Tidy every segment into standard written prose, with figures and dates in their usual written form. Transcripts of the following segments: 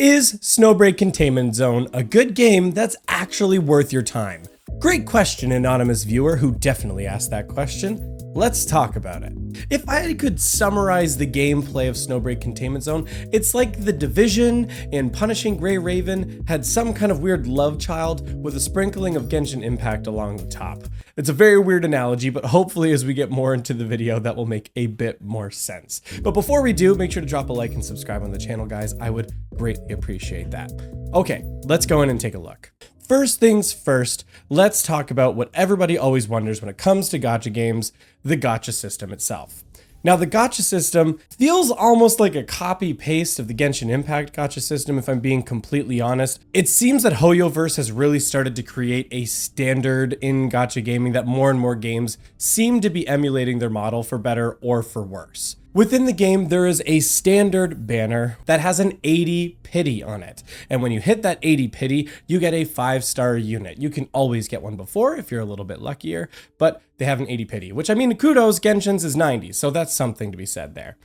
Is Snowbreak Containment Zone a good game that's actually worth your time? Great question, anonymous viewer who definitely asked that question. Let's talk about it. If I could summarize the gameplay of Snowbreak Containment Zone, it's like The Division and Punishing Gray Raven had some kind of weird love child with a sprinkling of Genshin Impact along the top. It's a very weird analogy, but hopefully as we get more into the video, that will make a bit more sense. But before we do, make sure to drop a like and subscribe on the channel, guys. I would greatly appreciate that. Okay, let's go in and take a look. First things first, let's talk about what everybody always wonders when it comes to gacha games, the gacha system itself. Now, the gacha system feels almost like a copy-paste of the Genshin Impact gacha system, if I'm being completely honest. It seems that Hoyoverse has really started to create a standard in gacha gaming that more and more games seem to be emulating their model for better or for worse. Within the game, there is a standard banner that has an 80 pity on it. And when you hit that 80 pity, you get a 5-star unit. You can always get one before if you're a little bit luckier, but they have an 80 pity, which I mean, kudos, Genshin's is 90, so that's something to be said there.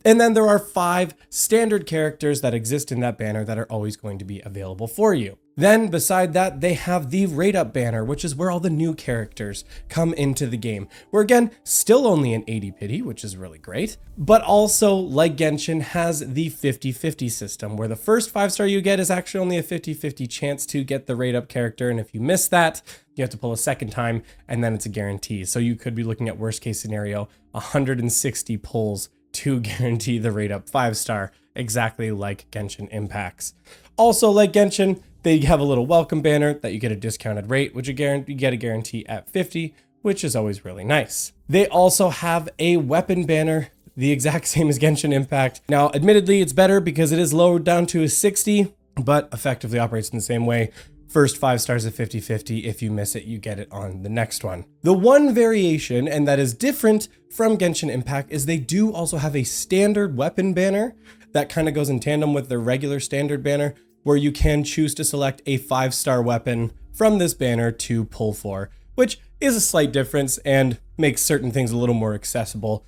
And then there are 5 standard characters that exist in that banner that are always going to be available for you. Then beside that, they have the rate up banner, which is where all the new characters come into the game. Where again, still only an 80 pity, which is really great, but also like Genshin has the 50-50 system where the first 5-star you get is actually only a 50-50 chance to get the rate up character. And if you miss that, you have to pull a second time and then it's a guarantee. So you could be looking at worst case scenario, 160 pulls to guarantee the rate up 5-star, exactly like Genshin Impacts. Also like Genshin, they have a little welcome banner that you get a discounted rate, which you get a guarantee at 50, which is always really nice. They also have a weapon banner, the exact same as Genshin Impact. Now, admittedly, it's better because it is lowered down to a 60, but effectively operates in the same way. First 5 stars at 50-50. If you miss it, you get it on the next one. The one variation, and that is different from Genshin Impact, is they do also have a standard weapon banner that kind of goes in tandem with their regular standard banner, where you can choose to select a 5-star weapon from this banner to pull for, which is a slight difference and makes certain things a little more accessible.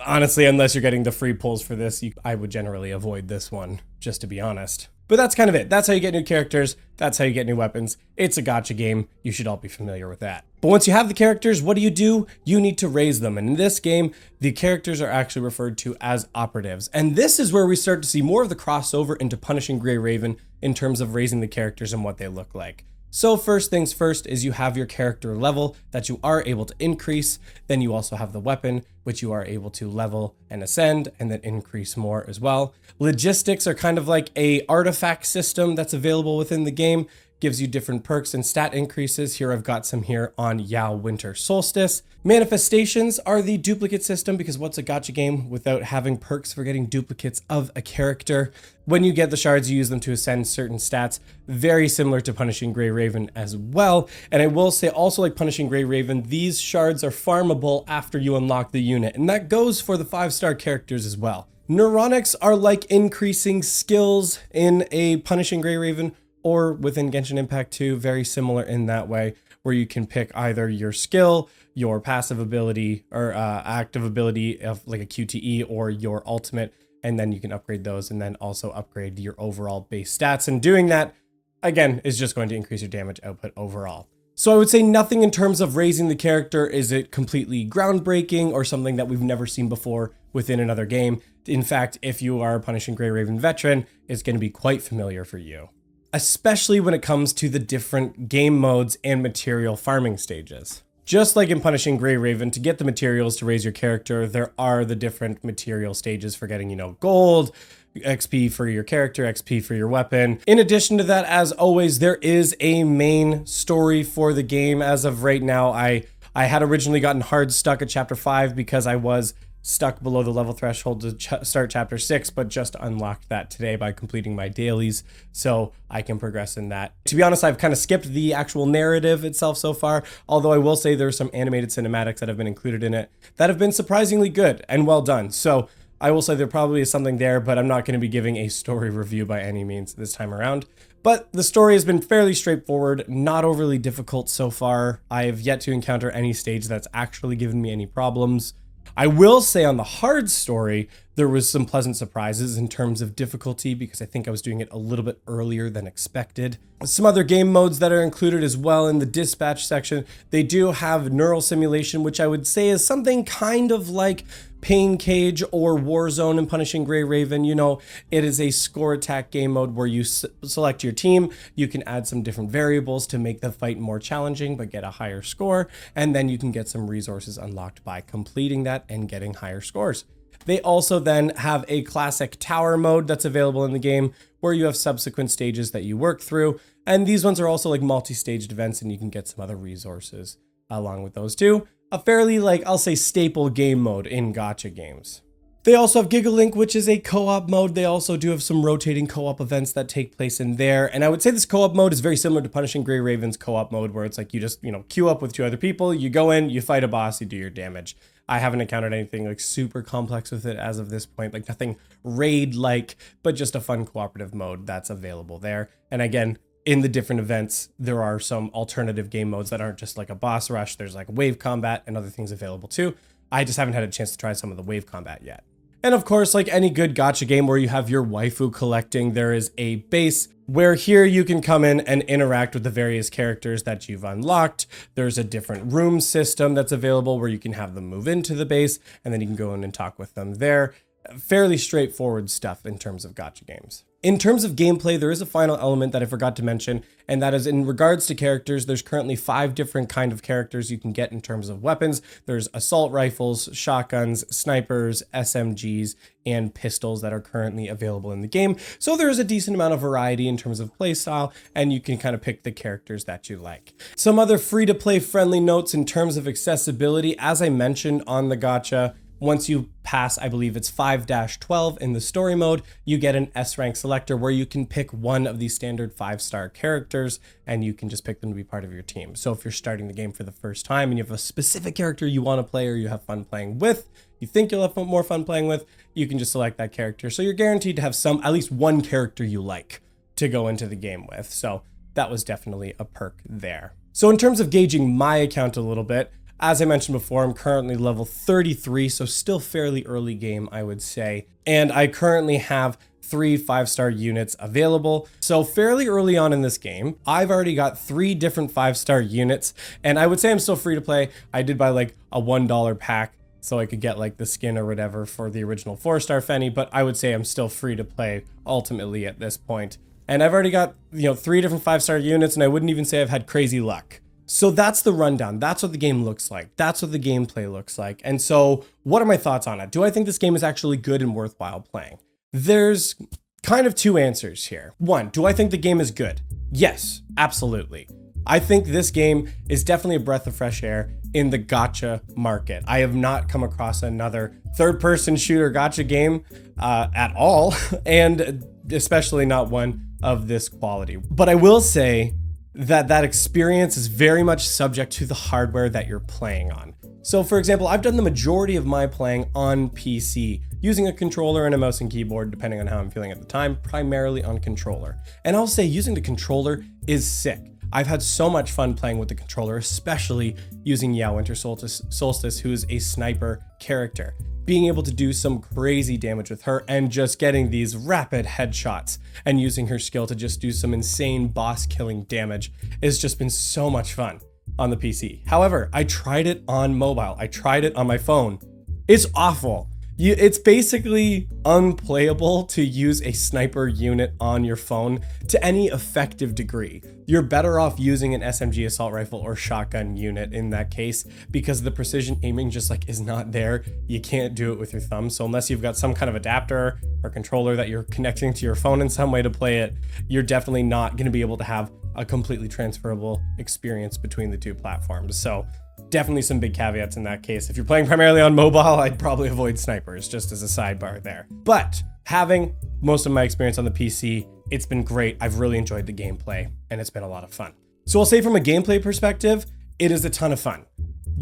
Honestly, unless you're getting the free pulls for this, I would generally avoid this one, just to be honest. But that's kind of it. That's how you get new characters. That's how you get new weapons. It's a gacha game. You should all be familiar with that. But once you have the characters, what do? You need to raise them. And in this game, the characters are actually referred to as operatives. And this is where we start to see more of the crossover into Punishing Gray Raven in terms of raising the characters and what they look like. So first things first is you have your character level that you are able to increase. Then you also have the weapon, which you are able to level and ascend and then increase more as well. Logistics are kind of like a artifact system that's available within the game. Gives you different perks and stat increases. Here I've got some here on Yao Winter Solstice. Manifestations are the duplicate system because what's a gacha game without having perks for getting duplicates of a character? When you get the shards, you use them to ascend certain stats, very similar to Punishing Gray Raven as well. And I will say also like Punishing Gray Raven, these shards are farmable after you unlock the unit. And that goes for the 5-star characters as well. Neuronics are like increasing skills in a Punishing Gray Raven or within Genshin Impact 2, very similar in that way, where you can pick either your skill, your passive ability, or active ability of like a QTE or your ultimate, and then you can upgrade those and then also upgrade your overall base stats. And doing that, again, is just going to increase your damage output overall. So I would say nothing in terms of raising the character is it completely groundbreaking or something that we've never seen before within another game. In fact, if you are a Punishing Gray Raven veteran, it's going to be quite familiar for you, especially when it comes to the different game modes and material farming stages. Just like in Punishing Gray Raven, to get the materials to raise your character, there are the different material stages for getting, gold, XP for your character, XP for your weapon. In addition to that, as always, there is a main story for the game. As of right now, I had originally gotten hard stuck at chapter 5 because I was stuck below the level threshold to start chapter 6, but just unlocked that today by completing my dailies, so I can progress in that. To be honest, I've kind of skipped the actual narrative itself so far, although I will say there's some animated cinematics that have been included in it that have been surprisingly good and well done. So I will say there probably is something there, but I'm not going to be giving a story review by any means this time around. But the story has been fairly straightforward, not overly difficult so far. I have yet to encounter any stage that's actually given me any problems. I will say on the hard story, there was some pleasant surprises in terms of difficulty because I think I was doing it a little bit earlier than expected. Some other game modes that are included as well in the dispatch section. They do have neural simulation, which I would say is something kind of like Pain Cage or Warzone and Punishing Gray Raven. You know, it is a score attack game mode where you select your team. You can add some different variables to make the fight more challenging, but get a higher score. And then you can get some resources unlocked by completing that and getting higher scores. They also then have a classic tower mode that's available in the game where you have subsequent stages that you work through. And these ones are also like multi-staged events and you can get some other resources along with those too. A fairly, like, I'll say staple game mode in gacha games. They also have Gigalink, which is a co-op mode. They also do have some rotating co-op events that take place in there. And I would say this co-op mode is very similar to Punishing Gray Raven's co-op mode, where it's like you just, queue up with 2 other people, you go in, you fight a boss, you do your damage. I haven't encountered anything like super complex with it as of this point, like nothing raid-like, but just a fun cooperative mode that's available there. And again, in the different events, there are some alternative game modes that aren't just like a boss rush. There's like wave combat and other things available too. I just haven't had a chance to try some of the wave combat yet. And of course, like any good gacha game where you have your waifu collecting, there is a base where here you can come in and interact with the various characters that you've unlocked. There's a different room system that's available where you can have them move into the base and then you can go in and talk with them there. Fairly straightforward stuff in terms of gacha games. In terms of gameplay, there is a final element that I forgot to mention, and that is in regards to characters. There's currently 5 different kind of characters you can get in terms of weapons. There's assault rifles, shotguns, snipers, SMGs, and pistols that are currently available in the game. So there's a decent amount of variety in terms of playstyle, and you can kind of pick the characters that you like. Some other free-to-play friendly notes in terms of accessibility, as I mentioned on the gacha, once you pass, I believe it's 5-12 in the story mode, you get an S rank selector where you can pick one of these standard 5-star characters and you can just pick them to be part of your team. So if you're starting the game for the first time and you have a specific character you want to play or you have fun playing with, you think you'll have more fun playing with, you can just select that character. So you're guaranteed to have at least one character you like to go into the game with. So that was definitely a perk there. So in terms of gauging my account a little bit, as I mentioned before, I'm currently level 33, so still fairly early game, I would say. And I currently have 3 5-star units available. So fairly early on in this game, I've already got 3 different 5-star units, and I would say I'm still free to play. I did buy like a $1 pack so I could get like the skin or whatever for the original 4-star Fenny, but I would say I'm still free to play ultimately at this point. And I've already got, 3 different 5-star units, and I wouldn't even say I've had crazy luck. So that's the rundown. That's what the game looks like. That's what the gameplay looks like. And so what are my thoughts on it? Do I think this game is actually good and worthwhile playing? There's kind of 2 answers here. 1, do I think the game is good? Yes, absolutely. I think this game is definitely a breath of fresh air in the gacha market. I have not come across another third-person shooter gacha game at all, and especially not one of this quality. But I will say that experience is very much subject to the hardware that you're playing on. So for example, I've done the majority of my playing on PC, using a controller and a mouse and keyboard, depending on how I'm feeling at the time, primarily on controller. And I'll say using the controller is sick. I've had so much fun playing with the controller, especially using Winter Solstice, who is a sniper character. Being able to do some crazy damage with her and just getting these rapid headshots and using her skill to just do some insane boss killing damage has just been so much fun on the PC. However, I tried it on mobile. I tried it on my phone. It's awful. It's basically unplayable to use a sniper unit on your phone to any effective degree. You're better off using an SMG assault rifle or shotgun unit in that case, because the precision aiming just is not there. You can't do it with your thumb. So unless you've got some kind of adapter or controller that you're connecting to your phone in some way to play it, you're definitely not going to be able to have a completely transferable experience between the 2 platforms. So definitely some big caveats in that case. If you're playing primarily on mobile, I'd probably avoid snipers, just as a sidebar there. But having most of my experience on the PC, it's been great. I've really enjoyed the gameplay, and it's been a lot of fun. So I'll say from a gameplay perspective, it is a ton of fun.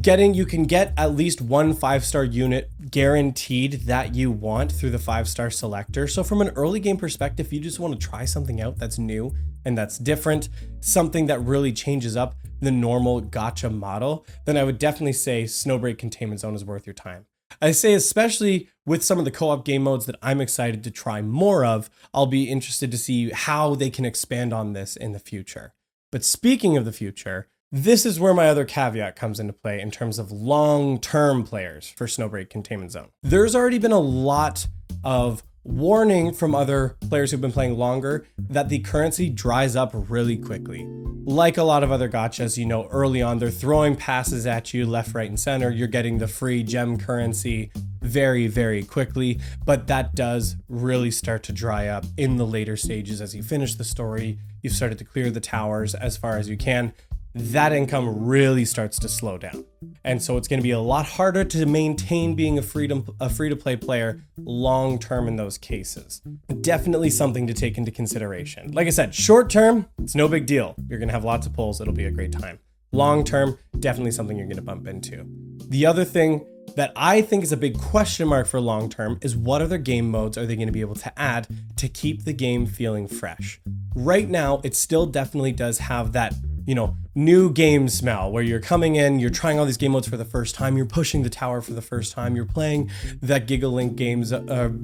You can get at least 1 5-star unit guaranteed that you want through the 5-star selector. So from an early game perspective, if you just want to try something out that's new and that's different, something that really changes up the normal gacha model, then I would definitely say Snowbreak Containment Zone is worth your time. I say especially with some of the co-op game modes that I'm excited to try more of, I'll be interested to see how they can expand on this in the future. But speaking of the future, this is where my other caveat comes into play in terms of long-term players for Snowbreak Containment Zone. There's already been a lot of warning from other players who've been playing longer that the currency dries up really quickly. Like a lot of other gachas, you know, early on, they're throwing passes at you left, right, and center. You're getting the free gem currency very, very quickly, but that does really start to dry up in the later stages as you finish the story. You've started to clear the towers as far as you can. That income really starts to slow down. And so it's going to be a lot harder to maintain being a free-to-play player long-term in those cases. Definitely something to take into consideration. Like I said, short-term, it's no big deal. You're going to have lots of pulls. It'll be a great time. Long-term, definitely something you're going to bump into. The other thing that I think is a big question mark for long-term is what other game modes are they going to be able to add to keep the game feeling fresh? Right now, it still definitely does have that, you know, new game smell where you're coming in, you're trying all these game modes for the first time, you're pushing the tower for the first time, you're playing that GigaLink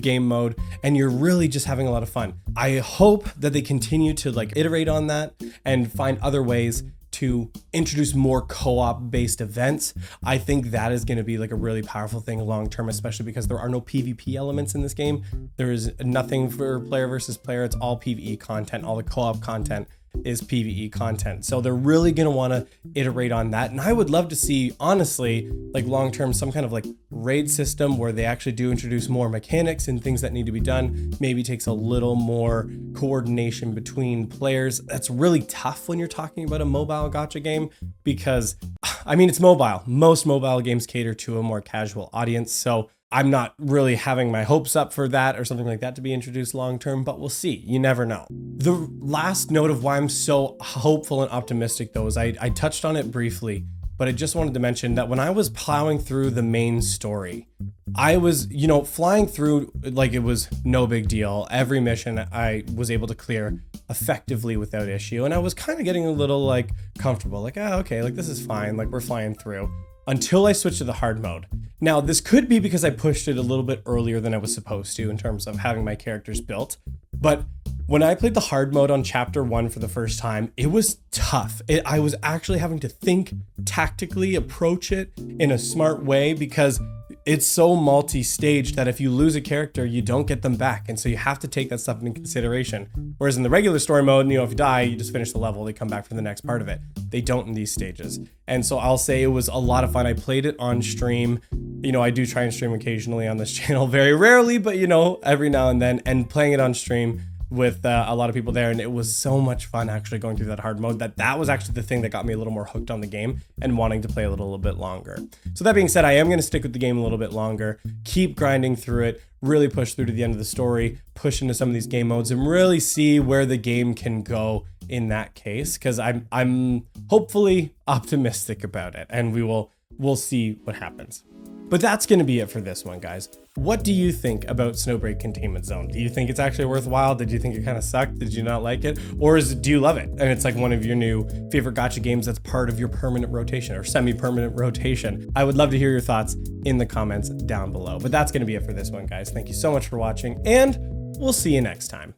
game mode, and you're really just having a lot of fun. I hope that they continue to like iterate on that and find other ways to introduce more co-op based events. I think that is going to be like a really powerful thing long term, especially because there are no PvP elements in this game. There is nothing for player versus player. It's all PvE content. All the co-op content is PvE content. So they're really going to want to iterate on that. And I would love to see, honestly, like long-term, some kind of like raid system where they actually do introduce more mechanics and things that need to be done. Maybe takes a little more coordination between players. That's really tough when you're talking about a mobile gacha game because, I mean, it's mobile. Most mobile games cater to a more casual audience. So I'm not really having my hopes up for that or something like that to be introduced long-term, but we'll see. You never know. The last note of why I'm so hopeful and optimistic though is I touched on it briefly, but I just wanted to mention that when I was plowing through the main story, I was, you know, flying through like it was no big deal. Every mission I was able to clear effectively without issue. And I was kind of getting a little like comfortable, like, oh, okay, like this is fine. Like we're flying through until I switched to the hard mode. Now, this could be because I pushed it a little bit earlier than I was supposed to in terms of having my characters built. But when I played the hard mode on chapter 1 for the first time, it was tough. I was actually having to think tactically, approach it in a smart way because it's so multi-staged that if you lose a character, you don't get them back. And so you have to take that stuff into consideration. Whereas in the regular story mode, you know, if you die, you just finish the level, they come back for the next part of it. They don't in these stages. And so I'll say it was a lot of fun. I played it on stream. You know, I do try and stream occasionally on this channel, very rarely, but you know, every now and then, and playing it on stream with a lot of people there, and it was so much fun actually going through that hard mode that was actually the thing that got me a little more hooked on the game and wanting to play a little bit longer. So that being said, I am going to stick with the game a little bit longer, keep grinding through it, really push through to the end of the story, push into some of these game modes, and really see where the game can go in that case, because I'm hopefully optimistic about it, and we'll see what happens. But that's going to be it for this one, guys. What do you think about Snowbreak Containment Zone? Do you think it's actually worthwhile? Did you think it kind of sucked? Did you not like it? Or do you love it? And it's like one of your new favorite gacha games that's part of your permanent rotation or semi-permanent rotation. I would love to hear your thoughts in the comments down below. But that's going to be it for this one, guys. Thank you so much for watching, and we'll see you next time.